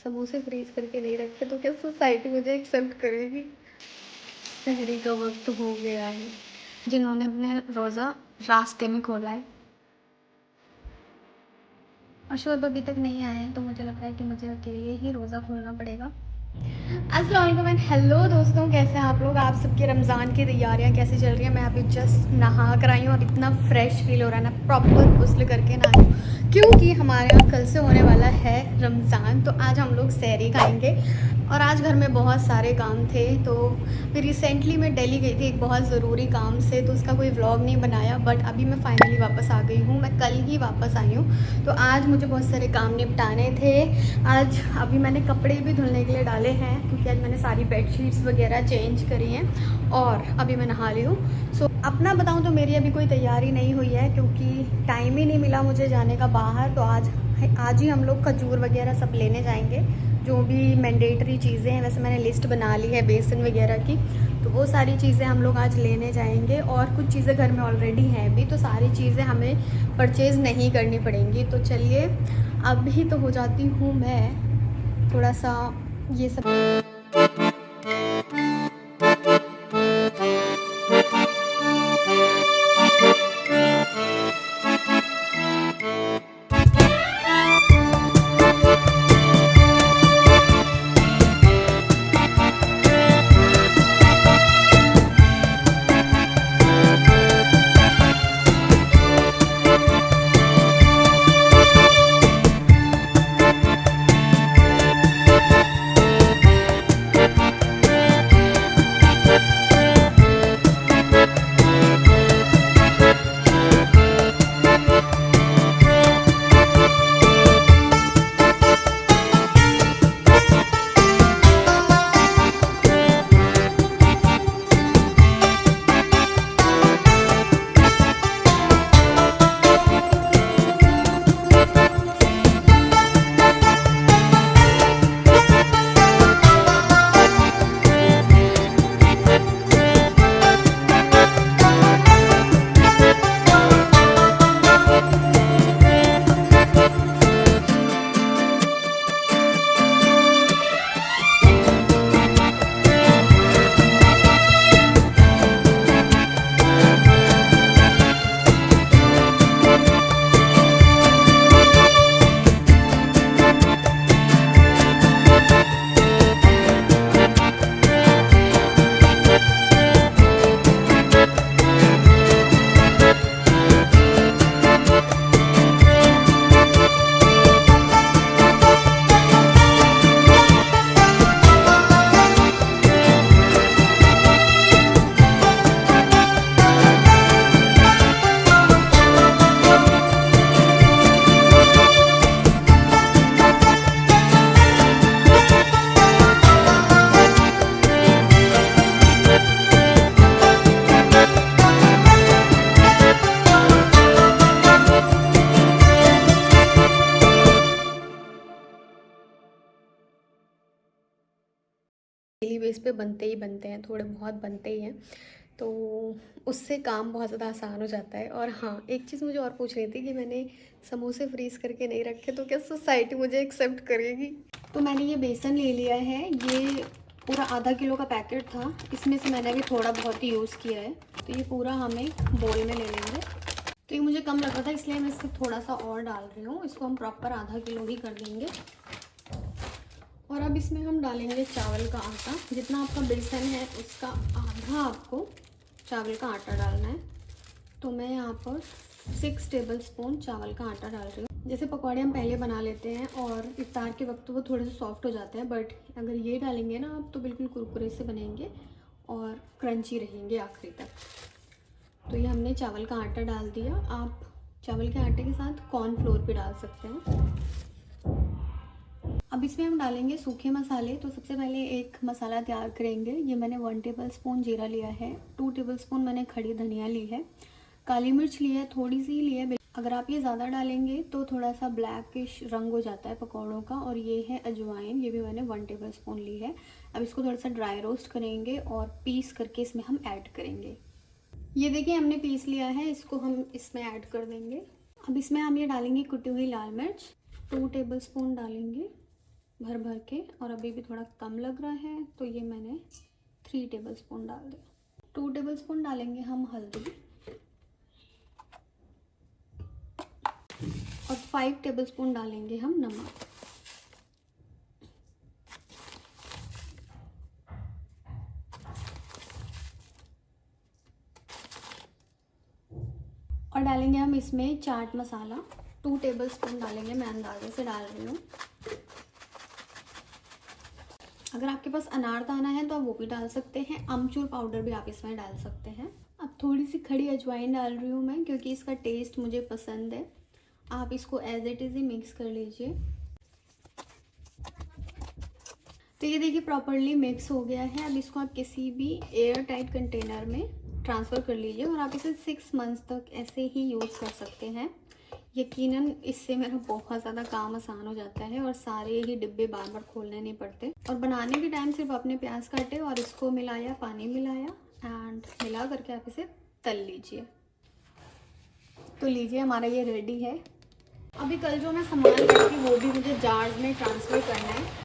समोसे फ्रीज करके नहीं रखे तो क्या सोसाइटी मुझे एक्सेप्ट करेगी? सहरी का वक्त हो गया है। जिन्होंने अपने रोज़ा रास्ते में खोला है और शोर अभी तक नहीं आए हैं, तो मुझे लग रहा है कि मुझे अकेले ही रोज़ा खोलना पड़ेगा। अस्सलाम वालेकुम एंड हेलो दोस्तों, कैसे हैं आप लोग? आप सबके रमज़ान की तैयारियां कैसी चल रही हैं? मैं अभी जस्ट नहा कर आई हूँ और इतना फ्रेश फील हो रहा है ना, प्रॉपर गुस्ल करके नहाई हूँ क्योंकि हमारे यहाँ कल से होने वाला है रमज़ान। तो आज हम लोग सहरी खाएंगे और आज घर में बहुत सारे काम थे। तो फिर रिसेंटली मैं दिल्ली गई थी एक बहुत ज़रूरी काम से, तो उसका कोई व्लॉग नहीं बनाया, बट अभी मैं फाइनली वापस आ गई हूँ। मैं कल ही वापस आई हूँ, तो आज मुझे बहुत सारे काम निपटाने थे। आज अभी मैंने कपड़े भी धुलने के लिए डाले हैं क्योंकि आज मैंने सारी बेडशीट्स वगैरह चेंज करी हैं और अभी मैं नहा ली हूँ। सो अपना बताऊँ तो मेरी अभी कोई तैयारी नहीं हुई है क्योंकि टाइम ही नहीं मिला मुझे जाने का बाहर। तो आज ही हम लोग खजूर वगैरह सब लेने जाएंगे, जो भी मैंडेटरी चीज़ें हैं। वैसे मैंने लिस्ट बना ली है बेसन वगैरह की, तो वो सारी चीज़ें हम लोग आज लेने जाएंगे। और कुछ चीज़ें घर में ऑलरेडी हैं भी, तो सारी चीज़ें हमें परचेज़ नहीं करनी पड़ेंगी। तो चलिए अभी तो हो जाती हूँ मैं थोड़ा सा ये सब। डेली बेस पे बनते ही बनते हैं, थोड़े बहुत बनते ही हैं, तो उससे काम बहुत ज़्यादा आसान हो जाता है। और हाँ, एक चीज़ मुझे और पूछ रही थी कि मैंने समोसे फ्रीज़ करके नहीं रखे तो क्या सोसाइटी मुझे एक्सेप्ट करेगी? तो मैंने ये बेसन ले लिया है, ये पूरा आधा किलो का पैकेट था, इसमें से मैंने अभी थोड़ा बहुत ही यूज़ किया है। तो ये पूरा हमें बोल में ले लेंगे। तो ये मुझे कम लग रहा था इसलिए मैं इससे थोड़ा सा और डाल रही हूँ। इसको हम प्रॉपर आधा किलो ही कर देंगे। और अब इसमें हम डालेंगे चावल का आटा। जितना आपका बेसन है उसका आधा आपको चावल का आटा डालना है। तो मैं यहाँ पर 6 टेबल स्पून चावल का आटा डाल रही हूँ। जैसे पकौड़े हम पहले बना लेते हैं और इफ्तार के वक्त तो वो थोड़े से सॉफ्ट हो जाते हैं, बट अगर ये डालेंगे ना आप तो बिल्कुल कुरकुरे से बनेंगे और क्रंची रहेंगे आखिरी तक। तो ये हमने चावल का आटा डाल दिया। आप चावल के आटे के साथ कॉर्नफ्लोर भी डाल सकते हैं। अब इसमें हम डालेंगे सूखे मसाले। तो सबसे पहले एक मसाला तैयार करेंगे। ये मैंने 1 टेबल स्पून जीरा लिया है, 2 टेबल स्पून मैंने खड़ी धनिया ली है, काली मिर्च ली है, थोड़ी सी ली है। अगर आप ये ज़्यादा डालेंगे तो थोड़ा सा ब्लैकिश रंग हो जाता है पकौड़ों का। और ये है अजवाइन, ये भी मैंने 1 टेबल स्पून ली है। अब इसको थोड़ा सा ड्राई रोस्ट करेंगे और पीस करके इसमें हम ऐड करेंगे। ये देखिए हमने पीस लिया है, इसको हम इसमें ऐड कर देंगे। अब इसमें हम ये डालेंगे कुटी हुई लाल मिर्च, 2 टेबल स्पून डालेंगे। भर भर के, और अभी भी थोड़ा कम लग रहा है तो ये मैंने 3 टेबलस्पून डाल दिया। 2 टेबलस्पून डालेंगे हम हल्दी और 5 टेबलस्पून डालेंगे हम नमक। और डालेंगे हम इसमें चाट मसाला 2 टेबलस्पून डालेंगे, मैं अंदाजे से डाल रही हूँ। अगर आपके पास अनारदाना है तो आप वो भी डाल सकते हैं, अमचूर पाउडर भी आप इसमें डाल सकते हैं। अब थोड़ी सी खड़ी अजवाइन डाल रही हूँ मैं, क्योंकि इसका टेस्ट मुझे पसंद है। आप इसको एज इट इज़ ही मिक्स कर लीजिए। तो ये देखिए प्रॉपरली मिक्स हो गया है। अब इसको आप किसी भी एयर टाइट कंटेनर में ट्रांसफ़र कर लीजिए और आप इसे 6 मंथ्स तक ऐसे ही यूज़ कर सकते हैं। यकीनन इससे मेरा बहुत ज़्यादा काम आसान हो जाता है और सारे ही डिब्बे बार बार खोलने नहीं पड़ते। और बनाने के टाइम सिर्फ अपने प्याज काटे और इसको मिलाया, पानी मिलाया एंड मिला करके आप इसे तल लीजिए। तो लीजिए हमारा ये रेडी है। अभी कल जो मैं सामान लाई थी वो भी मुझे जार्स में ट्रांसफ़र करना है।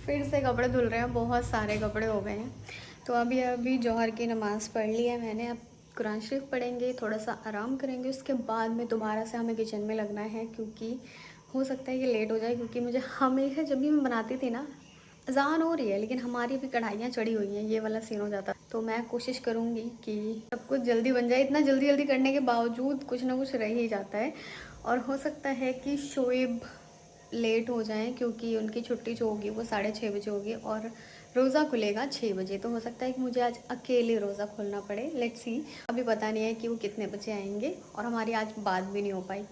फिर से कपड़े धुल रहे हैं, बहुत सारे कपड़े हो गए हैं। तो अभी जोहर की नमाज़ पढ़ ली है मैंने। अब कुरान शरीफ पढ़ेंगे, थोड़ा सा आराम करेंगे, उसके बाद में दोबारा से हमें किचन में लगना है, क्योंकि हो सकता है कि लेट हो जाए। क्योंकि मुझे हमेशा जब भी मैं बनाती थी ना, अज़ान हो रही है लेकिन हमारी भी कढ़ाइयाँ चढ़ी हुई हैं, ये वाला सीन हो जाता। तो मैं कोशिश करूँगी कि सब कुछ जल्दी बन जाए। इतना जल्दी जल्दी करने के बावजूद कुछ ना कुछ रह ही जाता है। और हो सकता है कि शोएब लेट हो जाएं, क्योंकि उनकी छुट्टी जो होगी वो 6:30 बजे होगी और रोज़ा खुलेगा 6 बजे। तो हो सकता है कि मुझे आज अकेले रोज़ा खोलना पड़े। लेट्स सी, अभी पता नहीं है कि वो कितने बजे आएंगे और हमारी आज बात भी नहीं हो पाई।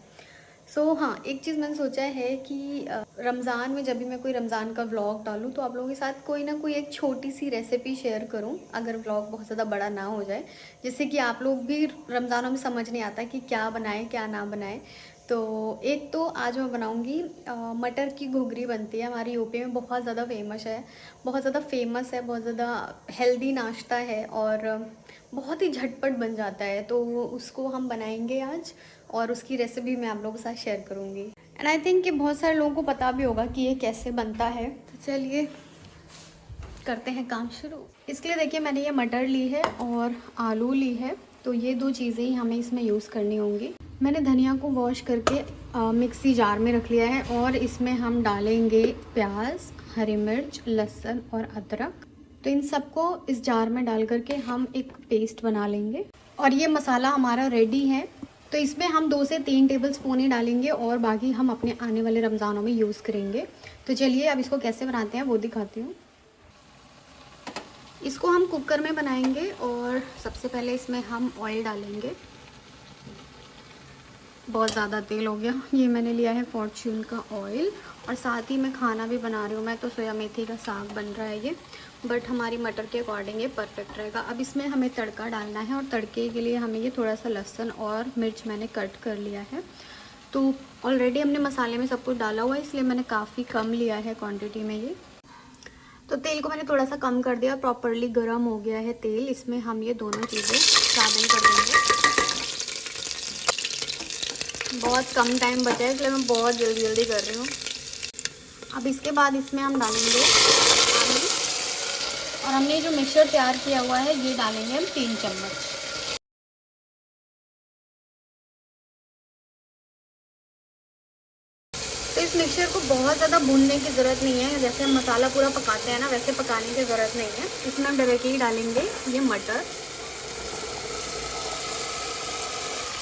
हाँ, एक चीज़ मैंने सोचा है कि रमज़ान में जब भी मैं कोई रमज़ान का व्लॉग डालूँ तो आप लोगों के साथ कोई ना कोई एक छोटी सी रेसिपी शेयर करूँ, अगर व्लॉग बहुत ज़्यादा बड़ा ना हो जाए, जिससे कि आप लोग भी रमज़ानों में समझ नहीं आता कि क्या बनाएं क्या ना बनाएं। तो एक तो आज मैं बनाऊंगी मटर की घुघरी। बनती है हमारी यूपी में, बहुत ज़्यादा फेमस है, बहुत ज़्यादा हेल्दी नाश्ता है और बहुत ही झटपट बन जाता है। तो उसको हम बनाएंगे आज और उसकी रेसिपी मैं आप लोगों के साथ शेयर करूँगी। एंड आई थिंक कि बहुत सारे लोगों को पता भी होगा कि ये कैसे बनता है। तो चलिए करते हैं काम शुरू। इसके लिए देखिए मैंने ये मटर ली है और आलू ली है, तो ये 2 चीज़ें ही हमें इसमें यूज़ करनी होंगी। मैंने धनिया को वॉश करके मिक्सी जार में रख लिया है और इसमें हम डालेंगे प्याज, हरी मिर्च, लहसुन और अदरक। तो इन सबको इस जार में डाल करके हम एक पेस्ट बना लेंगे। और ये मसाला हमारा रेडी है। तो इसमें हम 2 से 3 टेबलस्पून ही डालेंगे और बाकी हम अपने आने वाले रमज़ानों में यूज़ करेंगे। तो चलिए अब इसको कैसे बनाते हैं वो दिखाती हूँ। इसको हम कुकर में बनाएंगे और सबसे पहले इसमें हम ऑयल डालेंगे। बहुत ज़्यादा तेल हो गया। ये मैंने लिया है फॉर्च्यून का ऑयल और साथ ही मैं खाना भी बना रही हूँ। मैं तो सोया मेथी का साग बन रहा है ये, बट हमारी मटर के अकॉर्डिंग ये परफेक्ट रहेगा। अब इसमें हमें तड़का डालना है और तड़के के लिए हमें ये थोड़ा सा लहसुन और मिर्च मैंने कट कर लिया है। तो ऑलरेडी हमने मसाले में सब कुछ डाला हुआ है, इसलिए मैंने काफ़ी कम लिया है क्वान्टिटी में ये। तो तेल को मैंने थोड़ा सा कम कर दिया, प्रॉपरली गर्म हो गया है तेल। इसमें हम ये दोनों चीज़ें शामिल कर देंगे। बहुत कम टाइम बचा है इसलिए मैं बहुत जल्दी कर रही हूँ। अब इसके बाद इसमें हम डालेंगे आलू और हमने जो मिक्सचर तैयार किया हुआ है ये डालेंगे हम 3 चम्मच। तो इस मिक्सचर को बहुत ज़्यादा भूनने की ज़रूरत नहीं है। जैसे हम मसाला पूरा पकाते हैं ना, वैसे पकाने की ज़रूरत नहीं है। इसमें हम डायरेक्टली डालेंगे ये मटर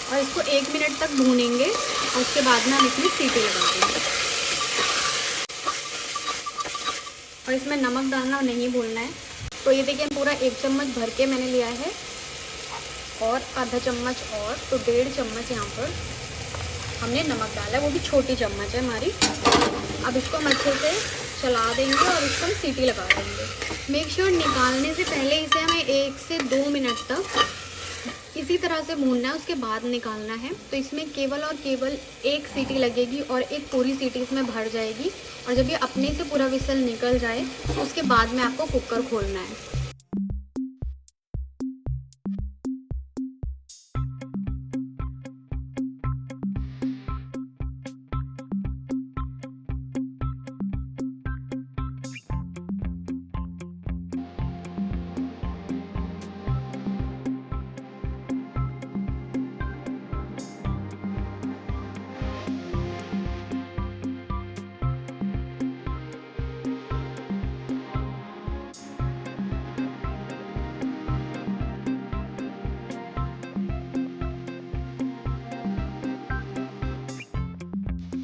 और इसको 1 मिनट तक भूनेंगे और उसके बाद में हम इसमें सीटी लगा देंगे। और इसमें नमक डालना नहीं भूलना है। तो ये देखिए पूरा 1 चम्मच भर के मैंने लिया है और आधा चम्मच और, तो 1.5 चम्मच यहाँ पर हमने नमक डाला है, वो भी छोटी चम्मच है हमारी। अब इसको हम अच्छे से चला देंगे और इसको हम सीटी लगा देंगे। मेक श्योर निकालने से पहले इसे हमें 1 से 2 मिनट तक इसी तरह से भूनना है, उसके बाद निकालना है। तो इसमें केवल और केवल 1 सीटी लगेगी और एक पूरी सीटी इसमें भर जाएगी। और जब ये अपने से पूरा विसल निकल जाए उसके बाद में आपको कुकर खोलना है।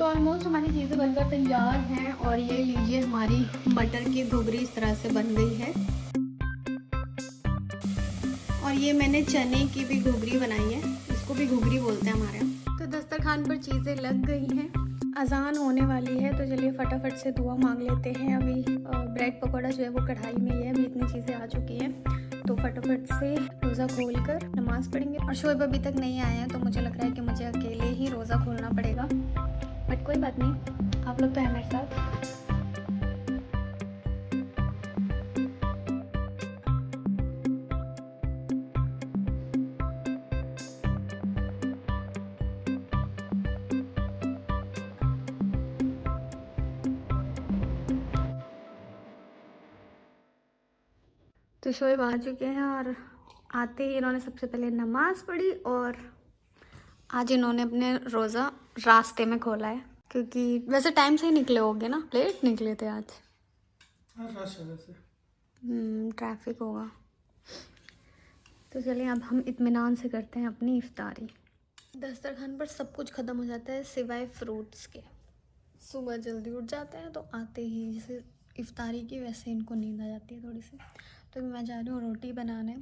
तो ऑलमोस्ट हमारी चीज़ें बनकर तैयार हैं और ये लीजिए हमारी मटर की घुघरी इस तरह से बन गई है। और ये मैंने चने की भी घुघरी बनाई है, इसको भी घुघरी बोलते हैं हमारे यहाँ। तो दस्तरखान पर चीज़ें लग गई हैं, अजान होने वाली है, तो चलिए फटाफट से दुआ मांग लेते हैं। अभी ब्रेड पकौड़ा जो है वो कढ़ाई में ही है, अभी इतनी चीज़ें आ चुकी हैं, तो फटाफट से रोज़ा खोलकर नमाज़ पढ़ेंगे। और शोएब अभी तक नहीं आए हैं, तो मुझे लग रहा है कि मुझे अकेले ही रोज़ा खोलना पड़ेगा, बट कोई बात नहीं, आप लोग तो हैं मेरे साथ। तो शोएब आ चुके हैं और आते ही इन्होंने सबसे पहले नमाज़ पढ़ी और आज इन्होंने अपने रोज़ा रास्ते में खोला है, क्योंकि वैसे टाइम से ही निकले होंगे ना, लेट निकले थे आज। रश है वैसे, ट्रैफिक होगा। तो चलिए अब हम इत्मीनान से करते हैं अपनी इफ्तारी। दस्तरखान पर सब कुछ ख़त्म हो जाता है सिवाय फ्रूट्स के। सुबह जल्दी उठ जाते हैं, तो आते ही जैसे इफ्तारी की वैसे इनको नींद आ जाती है थोड़ी सी। तो मैं जा रही हूँ रोटी बनाने,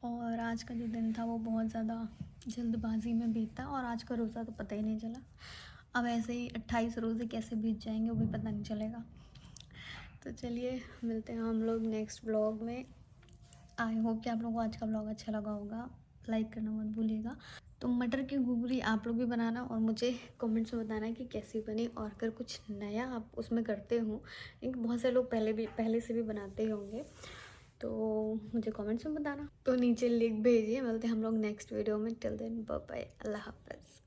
और आज का जो दिन था वो बहुत ज़्यादा जल्दबाजी में बीता, और आज का रोज़ा तो पता ही नहीं चला। अब ऐसे ही 28 रोज़े कैसे बीत जाएंगे वो भी पता नहीं चलेगा। तो चलिए मिलते हैं हम लोग नेक्स्ट ब्लॉग में। आई होप कि आप लोगों को आज का ब्लॉग अच्छा लगा होगा, लाइक करना मत भूलिएगा। तो मटर की घुघरी आप लोग भी बनाना और मुझे कमेंट्स में बताना कि कैसी बनी, और अगर कुछ नया आप उसमें करते हो, एक बहुत से लोग पहले से भी बनाते ही होंगे, तो मुझे कमेंट्स में बताना। तो नीचे लिंक भेजिए, मिलते हैं हम लोग नेक्स्ट वीडियो में। टिल देन बाय बाय, अल्लाह हाफ़िज़।